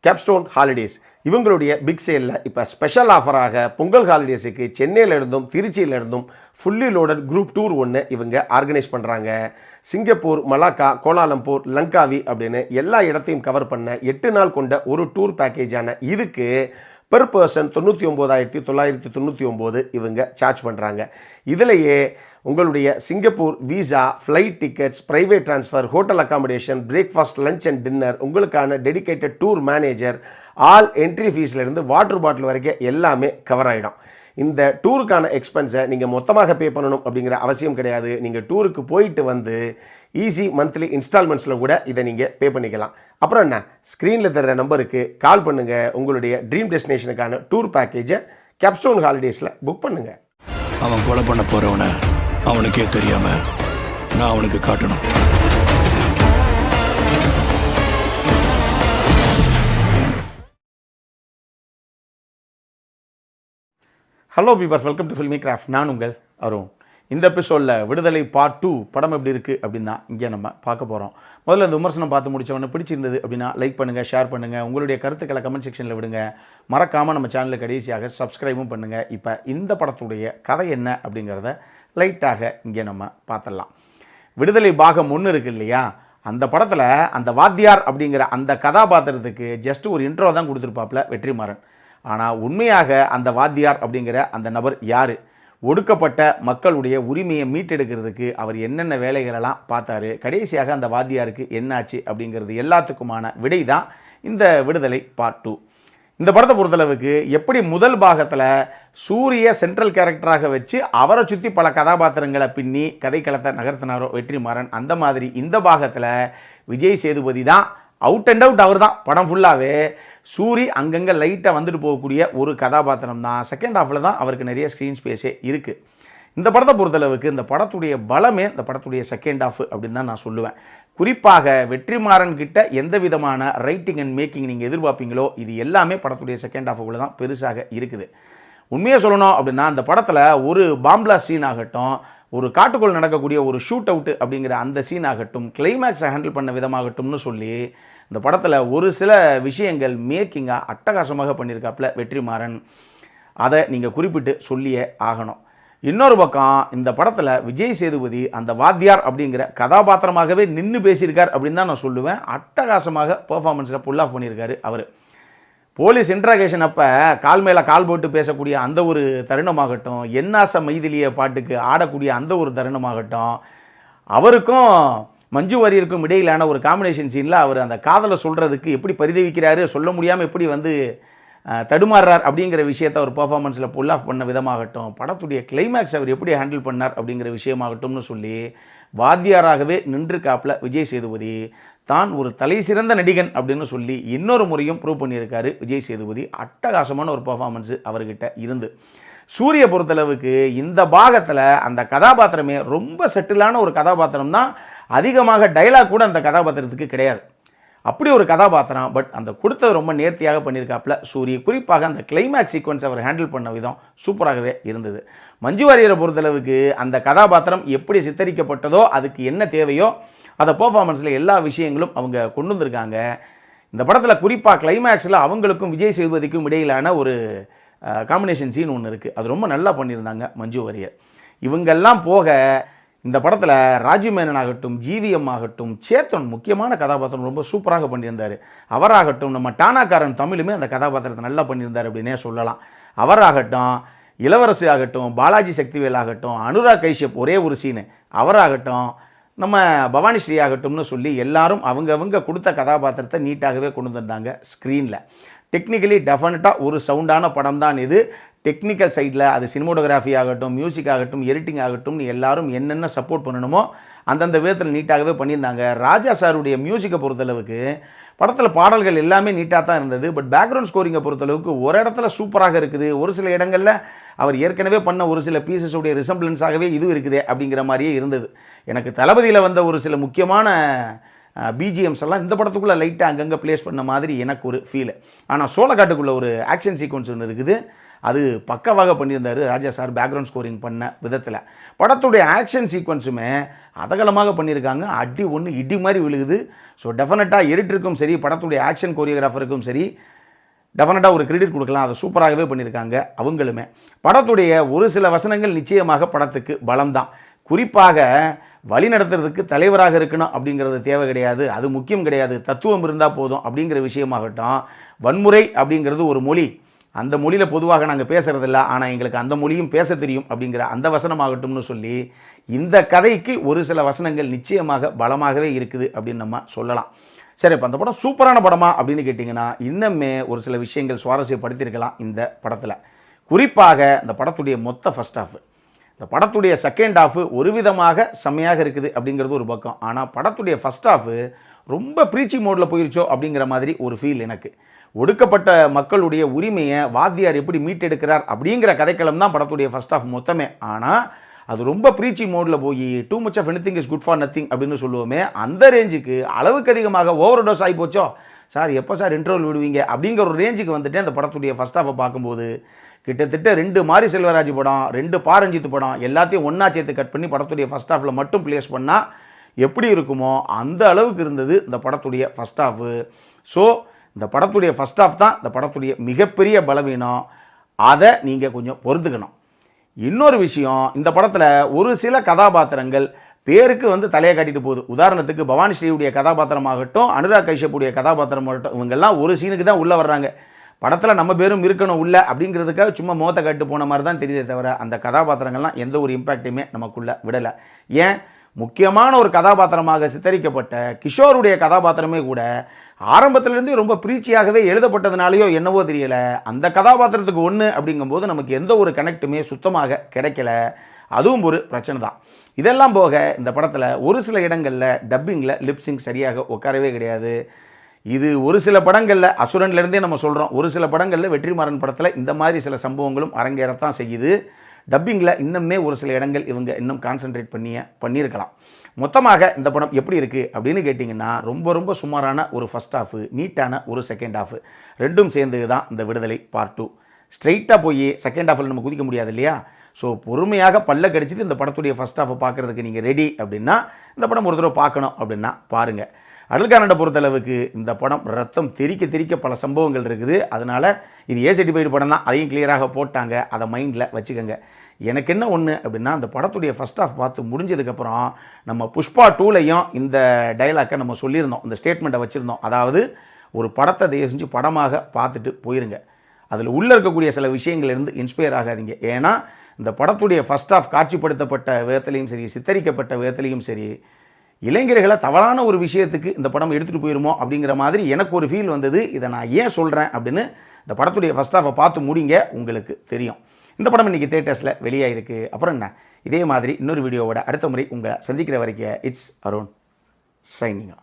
Capstone holidays இவங்களுடைய big சேலில் இப்போ ஸ்பெஷல் ஆஃபராக பொங்கல் ஹாலிடேஸுக்கு சென்னையிலிருந்தும் திருச்சியிலிருந்தும் ஃபுல்லி லோடட் குரூப் டூர் ஒன்று இவங்க ஆர்கனைஸ் பண்ணுறாங்க. சிங்கப்பூர், மலாக்கா, கோலாலம்பூர், லங்காவி அப்படின்னு எல்லா இடத்தையும் கவர் பண்ண 8 நாள் கொண்ட ஒரு டூர் பேக்கேஜான இதுக்கு பெர் பர்சன் 99,999 இவங்க சார்ஜ் பண்ணுறாங்க. இதிலேயே உங்களுடைய Singapore visa, flight tickets, private transfer, hotel accommodation, breakfast, lunch and dinner, உங்களுக்கான dedicated tour manager, all entry ஃபீஸ்லேருந்து வாட்டர் பாட்டில் வரைக்கும் எல்லாமே கவர் ஆகிடும். இந்த டூருக்கான எக்ஸ்பென்ஸை நீங்கள் மொத்தமாக பே பண்ணணும் அப்படிங்கிற அவசியம் கிடையாது. நீங்கள் டூருக்கு போயிட்டு வந்து ஈஸி மந்த்லி இன்ஸ்டால்மெண்ட்ஸில் கூட இதை நீங்கள் பே பண்ணிக்கலாம். அப்புறம் என்ன, ஸ்க்ரீனில் தர்ற நம்பருக்கு கால் பண்ணுங்கள். உங்களுடைய ட்ரீம் டெஸ்டினேஷனுக்கான டூர் பேக்கேஜை கேப்ஸ்டோன் ஹாலிடேஸில் புக் பண்ணுங்கள். அவன் கொலை பண்ண போகிறவனை அவனுக்கே தெரியாமல் நான் அவனுக்கு காட்டணும். Hello பீபர்ஸ், welcome to filmi craft. நான் உங்கள் அருண். இந்த எபிசோடில் விடுதலை பார்ட் 2 படம் எப்படி இருக்குது அப்படின்னு தான் இங்கே நம்ம பார்க்க போகிறோம். முதல்ல இந்த விமர்சனம் பார்த்து முடிச்சவொன்னே பிடிச்சிருந்தது அப்படின்னா லைக் பண்ணுங்கள், ஷேர் பண்ணுங்கள், உங்களுடைய கருத்துக்களை கமெண்ட் செக்ஷனில் விடுங்க. மறக்காமல் நம்ம சேனலுக்கு கடைசியாக சப்ஸ்கிரைபும் பண்ணுங்கள். இப்போ இந்த படத்துடைய கதை என்ன அப்படிங்கிறத லைட்டாக இங்கே நம்ம பார்த்துடலாம். விடுதலை பாகம் 1 இருக்குது இல்லையா, அந்த படத்தில் அந்த வாத்தியார் அப்படிங்கிற அந்த கதாபாத்திரத்துக்கு ஜஸ்ட் ஒரு இன்ட்ரோ தான் கொடுத்துருப்பாப்புல வெற்றிமாறன். ஆனால் உண்மையாக அந்த வாத்தியார் அப்படிங்கிற அந்த நபர் யார், ஒடுக்கப்பட்ட மக்களுடைய உரிமையை மீட்டெடுக்கிறதுக்கு அவர் என்னென்ன வேலைகளெல்லாம் பார்த்தாரு, கடைசியாக அந்த வாத்தியாருக்கு என்னாச்சு அப்படிங்கிறது எல்லாத்துக்குமான விடை தான் இந்த விடுதலை பார்ட் 2. இந்த படத்தை பொறுத்தளவுக்கு எப்படி முதல் பாகத்தில் சூரிய சென்ட்ரல் கேரக்டராக வச்சு அவரை சுற்றி பல கதாபாத்திரங்களை பின்னி கதைக்களத்தை நகர்த்தினாரோ வெற்றிமாறன், அந்த மாதிரி இந்த பாகத்தில் விஜய் சேதுபதி தான் அவுட் அண்ட் அவுட். அவர் தான் படம் ஃபுல்லாகவே. சூரி அங்கங்கே லைட்டாக வந்துட்டு போகக்கூடிய ஒரு கதாபாத்திரம் தான். செகண்ட் ஹாஃபில் தான் அவருக்கு நிறைய ஸ்க்ரீன் ஸ்பேஸே இருக்குது. இந்த படத்தை பொறுத்தளவுக்கு இந்த படத்துடைய பலமே இந்த படத்துடைய செகண்ட் ஹாஃப் அப்படின்னு தான் நான் சொல்லுவேன். குறிப்பாக வெற்றிமாறன் கிட்ட எந்த விதமான ரைட்டிங் அண்ட் மேக்கிங் நீங்கள் எதிர்பார்ப்பீங்களோ இது எல்லாமே படத்துடைய செகண்ட் ஹாஃபுக்குள்ள தான் பெருசாக இருக்குது. உண்மையாக சொல்லணும் அப்படின்னா அந்த படத்தில் ஒரு பாம்பிளா சீன் ஆகட்டும், ஒரு காட்டுக்குள் நடக்கக்கூடிய ஒரு ஷூட் அவுட்டு அப்படிங்கிற அந்த சீன் ஆகட்டும், கிளைமேக்ஸை ஹேண்டில் பண்ண விதமாகட்டும்னு சொல்லி இந்த படத்தில் ஒரு சில விஷயங்கள் மேக்கிங்காக அட்டகாசமாக பண்ணியிருக்காப்புல வெற்றிமாறன். அதை நீங்கள் குறிப்பிட்டு சொல்லியே ஆகணும். இன்னொரு பக்கம் இந்த படத்தில் விஜய் சேதுபதி அந்த வாத்தியார் அப்படிங்கிற கதாபாத்திரமாகவே நின்று பேசியிருக்கார் அப்படின்னு தான் நான் சொல்லுவேன். அட்டகாசமாக பெர்ஃபார்மன்ஸில் புல் ஆஃப் பண்ணியிருக்காரு அவர். போலீஸ் இன்ட்ராகேஷன் அப்போ கால் மேலே கால் போட்டு பேசக்கூடிய அந்த ஒரு தருணமாகட்டும், என்னாச மைதிலிய பாட்டுக்கு ஆடக்கூடிய அந்த ஒரு தருணமாகட்டும், அவருக்கும் மஞ்சு வாரியருக்கும் இடையிலான ஒரு காம்பினேஷன் சீனில் அவர் அந்த காதலை சொல்கிறதுக்கு எப்படி பரிதவிக்கிறாரு, சொல்ல முடியாமல் எப்படி தடுமாறுறார் அப்படிங்கிற விஷயத்தை அவர் பர்ஃபார்மன்ஸில் புல் ஆஃப் பண்ண விதமாகட்டும், படத்துடைய கிளைமேக்ஸ் அவர் எப்படி ஹேண்டில் பண்ணார் அப்படிங்கிற விஷயமாகட்டும்னு சொல்லி வாத்தியாராகவே நின்று காப்பில் விஜய் சேதுபதி தான் ஒரு தலை சிறந்த நடிகன் அப்படின்னு சொல்லி இன்னொரு முறையும் ப்ரூவ் பண்ணியிருக்காரு விஜய் சேதுபதி. அட்டகாசமான ஒரு பர்ஃபார்மன்ஸு அவர்கிட்ட இருந்து. சூரிய பொறுத்தளவுக்கு இந்த பாகத்தில் அந்த கதாபாத்திரமே ரொம்ப செட்டிலான ஒரு கதாபாத்திரம் தான். அதிகமாக டைலாக் கூட அந்த கதாபாத்திரத்துக்கு கிடையாது. அப்படி ஒரு கதாபாத்திரம். பட் அந்த கொடுத்தது ரொம்ப நேர்த்தியாக பண்ணியிருக்காப்புல சூரிய. குறிப்பாக அந்த கிளைமேக்ஸ் சீக்வன்ஸ் அவர் ஹேண்டில் பண்ண விதம் சூப்பராகவே இருந்தது. மஞ்சு வாரியரை பொறுத்தளவுக்கு அந்த கதாபாத்திரம் எப்படி சித்தரிக்கப்பட்டதோ அதுக்கு என்ன தேவையோ அதை பெர்ஃபார்மன்ஸில் எல்லா விஷயங்களும் அவங்க கொண்டு வந்திருக்காங்க. இந்த படத்தில் குறிப்பாக கிளைமேக்ஸில் அவங்களுக்கும் விஜய் சேதுபதிக்கும் இடையிலான ஒரு காம்பினேஷன் சீன் ஒன்று இருக்குது. அது ரொம்ப நல்லா பண்ணியிருந்தாங்க மஞ்சு வாரியர். இவங்கெல்லாம் போக இந்த படத்தில் ராஜீவ் மேனன் ஆகட்டும், ஜிவிஎம் ஆகட்டும், சேத்தன் முக்கியமான கதாபாத்திரம் ரொம்ப சூப்பராக பண்ணியிருந்தார். அவராகட்டும், நம்ம டானாக்காரன் தமிழுமே அந்த கதாபாத்திரத்தை நல்லா பண்ணியிருந்தார் அப்படின்னே சொல்லலாம். அவராகட்டும், இளவரசி ஆகட்டும், பாலாஜி சக்திவேல் ஆகட்டும், அனுராக் கைஷ்யப் ஒரே ஒரு சீனு, அவராகட்டும், நம்ம பவானி ஸ்ரீ ஆகட்டும்னு சொல்லி எல்லாரும் அவங்க கொடுத்த கதாபாத்திரத்தை நீட்டாகவே கொண்டு வந்திருந்தாங்க ஸ்க்ரீனில். டெக்னிக்கலி டெஃபினட்டாக ஒரு சவுண்டான படம் தான் இது. டெக்னிக்கல் சைடில் அது சினிமோட்டோகிராஃபி ஆகட்டும், மியூசிக் ஆகட்டும், எடிட்டிங் ஆகட்டும், எல்லாரும் என்னென்ன சப்போர்ட் பண்ணணுமோ அந்தந்த விதத்தில் நீட்டாகவே பண்ணியிருந்தாங்க. ராஜா சாருடைய மியூசிக்கை பொறுத்தளவுக்கு படத்தில் பாடல்கள் எல்லாமே நீட்டாக தான் இருந்தது. பட் பேக்ரவுண்ட் ஸ்கோரிங்கை பொறுத்தளவுக்கு ஒரு இடத்துல சூப்பராக இருக்குது. ஒரு சில இடங்களில் அவர் ஏற்கனவே பண்ண ஒரு சில பீசஸுடைய ரிசம்பிளன்ஸாகவே இது இருக்குதே அப்படிங்கிற மாதிரியே இருந்தது. எனக்கு தளபதியில் வந்த ஒரு சில முக்கியமான பிஜிஎம்ஸ் எல்லாம் இந்த படத்துக்குள்ளே லைட்டாக அங்கங்கே ப்ளேஸ் பண்ண மாதிரி எனக்கு ஒரு ஃபீல். ஆனால் சோளக்காட்டுக்குள்ளே ஒரு ஆக்ஷன் சீக்வன்ஸ் ஒன்று இருக்குது. அது பக்கவாக பண்ணியிருந்தார் ராஜா சார் பேக்ரவுண்ட் ஸ்கோரிங் பண்ண விதத்தில். படத்துடைய ஆக்ஷன் சீக்வன்ஸுமே அதகலமாக பண்ணியிருக்காங்க. அடி ஒன்று இடி மாதிரி விழுகுது. ஸோ டெஃபினட்டாக எடிட்டருக்கும் சரி படத்துடைய ஆக்ஷன் கோரியோகிராஃபருக்கும் சரி டெஃபினட்டாக ஒரு கிரெடிட் கொடுக்கலாம். அதை சூப்பராகவே பண்ணியிருக்காங்க அவங்களுமே. படத்துடைய ஒரு சில வசனங்கள் நிச்சயமாக படத்துக்கு பலம்தான். குறிப்பாக வழி நடத்துறதுக்கு தலைவராக இருக்கணும் அப்படிங்கிறது தேவை கிடையாது, அது முக்கியம் கிடையாது, தத்துவம் இருந்தால் போதும் அப்படிங்கிற விஷயமாகட்டும். வன்முறை அப்படிங்கிறது ஒரு மொழி, அந்த மொழியில் பொதுவாக நாங்கள் பேசுகிறதில்ல, ஆனால் எங்களுக்கு அந்த மொழியும் பேச தெரியும் அப்படிங்கிற அந்த வசனமாகட்டும்னு சொல்லி இந்த கதைக்கு ஒரு சில வசனங்கள் நிச்சயமாக பலமாகவே இருக்குது அப்படின்னு நம்ம சொல்லலாம். சரி, இப்போ அந்த படம் சூப்பரான படமா அப்படின்னு கேட்டிங்கன்னா இன்னுமே ஒரு சில விஷயங்கள் சுவாரஸ்யப்படுத்தியிருக்கலாம் இந்த படத்தில். குறிப்பாக இந்த படத்துடைய மொத்த ஃபர்ஸ்ட் ஹாஃப், இந்த படத்துடைய செகண்ட் ஹாஃபு ஒரு விதமாக செம்மையாக இருக்குது அப்படிங்கிறது ஒரு பக்கம். ஆனால் படத்துடைய ஃபர்ஸ்ட் ஹாஃபு ரொம்ப ப்ரீச்சி மோடில் போயிருச்சோ அப்படிங்கிற மாதிரி ஒரு ஃபீல் எனக்கு. ஒடுக்கப்பட்ட மக்களுடைய உரிமையை வாத்தியார் எப்படி மீட்டெடுக்கிறார் அப்படிங்கிற கதைக்களம் தான் படத்துடைய ஃபர்ஸ்ட் ஹாஃப் மொத்தமே. ஆனால் அது ரொம்ப ப்ரீச்சி மோடில் போய் too much of anything is good for nothing அப்படின்னு சொல்லுவோமே, அந்த ரேஞ்சுக்கு அளவுக்கு அதிகமாக ஓவர் டோஸ் ஆகி போச்சோ சார், எப்போ சார் இன்டர்வல் விடுவீங்க அப்படிங்கிற ஒரு ரேஞ்சுக்கு வந்துட்டு அந்த படத்துடைய ஃபர்ஸ்ட் ஹாஃபை பார்க்கும்போது கிட்டத்தட்ட 2 மாரி செல்வராஜ் படம், 2 பாரஞ்சித் படம் எல்லாத்தையும் ஒன்றா சேர்த்து கட் பண்ணி படத்துடைய ஃபர்ஸ்ட் ஹாஃபில் மட்டும் பிளேஸ் பண்ணால் எப்படி இருக்குமோ அந்த அளவுக்கு இருந்தது இந்த படத்துடைய ஃபர்ஸ்ட் ஹாஃபு. ஸோ இந்த படத்துடைய ஃபர்ஸ்ட் ஹாஃப் தான் இந்த படத்துடைய மிகப்பெரிய பலவீனம். அதை நீங்கள் கொஞ்சம் பொறுத்துக்கணும். இன்னொரு விஷயம், இந்த படத்தில் ஒரு சில கதாபாத்திரங்கள் பேருக்கு வந்து தலையை காட்டிட்டு போகுது. உதாரணத்துக்கு பவானி ஸ்ரீவுடைய கதாபாத்திரமாகட்டும், அனுராக் கைஷப்புடைய கதாபாத்திரமாகட்டும், இவங்கெல்லாம் ஒரு சீனுக்கு தான் உள்ளே வர்றாங்க. படத்தில் நம்ம பேரும் இருக்கணும் உள்ள அப்படிங்கிறதுக்காக சும்மா முகத்தை காட்டு போன மாதிரி தான் தெரியுதே தவிர அந்த கதாபாத்திரங்கள்லாம் எந்த ஒரு இம்பேக்டையுமே நமக்குள்ளே விடலை. ஏன், முக்கியமான ஒரு கதாபாத்திரமாக சித்தரிக்கப்பட்ட கிஷோருடைய கதாபாத்திரமே கூட ஆரம்பத்திலேருந்தே ரொம்ப பிரீச்சியாகவே எழுதப்பட்டதுனாலேயோ என்னவோ தெரியலை, அந்த கதாபாத்திரத்துக்கு ஒன்று அப்படிங்கும்போது நமக்கு எந்த ஒரு கனெக்ட்டுமே சுத்தமாக கிடைக்கல. அதுவும் ஒரு பிரச்சனை தான். இதெல்லாம் போக இந்த படத்தில் ஒரு சில இடங்களில் டப்பிங்கில் லிப்சிங் சரியாக உட்காரவே கிடையாது. இது ஒரு சில படங்களில் அசுரன்லேருந்தே நம்ம சொல்கிறோம், ஒரு சில படங்களில் வெற்றிமாறன் படத்தில் இந்த மாதிரி சில சம்பவங்களும் அரங்கேறத்தான் செய்யுது. டப்பிங்கில் இன்னுமே ஒரு சில இடங்கள் இவங்க இன்னும் கான்சென்ட்ரேட் பண்ணியிருக்கலாம். மொத்தமாக இந்த படம் எப்படி இருக்குது அப்படின்னு கேட்டிங்கன்னா ரொம்ப ரொம்ப சுமாரான ஒரு ஃபர்ஸ்ட் ஹாஃபு, நீட்டான ஒரு செகண்ட் ஹாஃபு, ரெண்டும் சேர்ந்து தான் இந்த விடுதலை பார்ட் 2. ஸ்ட்ரைட்டாக போய் செகண்ட் ஹாஃபில் நம்ம குதிக்க முடியாது இல்லையா? ஸோ பொறுமையாக பல்ல கடிச்சிட்டு இந்த படத்துடைய ஃபர்ஸ்ட் ஹாஃபை பார்க்குறதுக்கு நீங்கள் ரெடி அப்படின்னா இந்த படம் ஒரு தடவை பார்க்கணும் அப்படின்னா பாருங்கள். அடல்கானண்டை பொறுத்தளவுக்கு இந்த படம் ரத்தம் தெறிக்க பல சம்பவங்கள் இருக்குது. அதனால் இது ஏ சர்டிஃபைடு படம் தான், அதையும் கிளியராக போட்டாங்க, அதை மைண்டில் வச்சுக்கோங்க. எனக்கு என்ன ஒன்று அப்படின்னா, அந்த படத்துடைய ஃபர்ஸ்ட் ஹாஃப் பார்த்து முடிஞ்சதுக்கப்புறம் நம்ம புஷ்பா 2லையும் இந்த டைலாக்கை நம்ம சொல்லியிருந்தோம், இந்த ஸ்டேட்மெண்ட்டை வச்சுருந்தோம். அதாவது ஒரு படத்தை தயவு செஞ்சு படமாக பார்த்துட்டு போயிருங்க, அதில் உள்ளே இருக்கக்கூடிய சில விஷயங்கள்லேருந்து இன்ஸ்பயர் ஆகாதீங்க. ஏன்னா இந்த படத்துடைய ஃபர்ஸ்ட் ஹாஃப் காட்சிப்படுத்தப்பட்ட விதத்துலையும் சரி, சித்தரிக்கப்பட்ட விதத்துலையும் சரி, இளைஞர்களை தவறான ஒரு விஷயத்துக்கு இந்த படம் எடுத்துகிட்டு போயிருமோ அப்படிங்கிற மாதிரி எனக்கு ஒரு ஃபீல் வந்தது. இதை நான் ஏன் சொல்கிறேன் அப்படின்னு இந்த படத்துடைய ஃபர்ஸ்ட் ஹாஃபை பார்த்து முடிங்க, உங்களுக்கு தெரியும். இந்த படம் இன்றைக்கி தியேட்டர்ஸில் வெளியாகிருக்கு. அப்புறம் என்ன, இதே மாதிரி இன்னொரு வீடியோவோட அடுத்த முறை உங்களை சந்திக்கிற வரைக்கும் இட்ஸ் அருண் சைனிங்.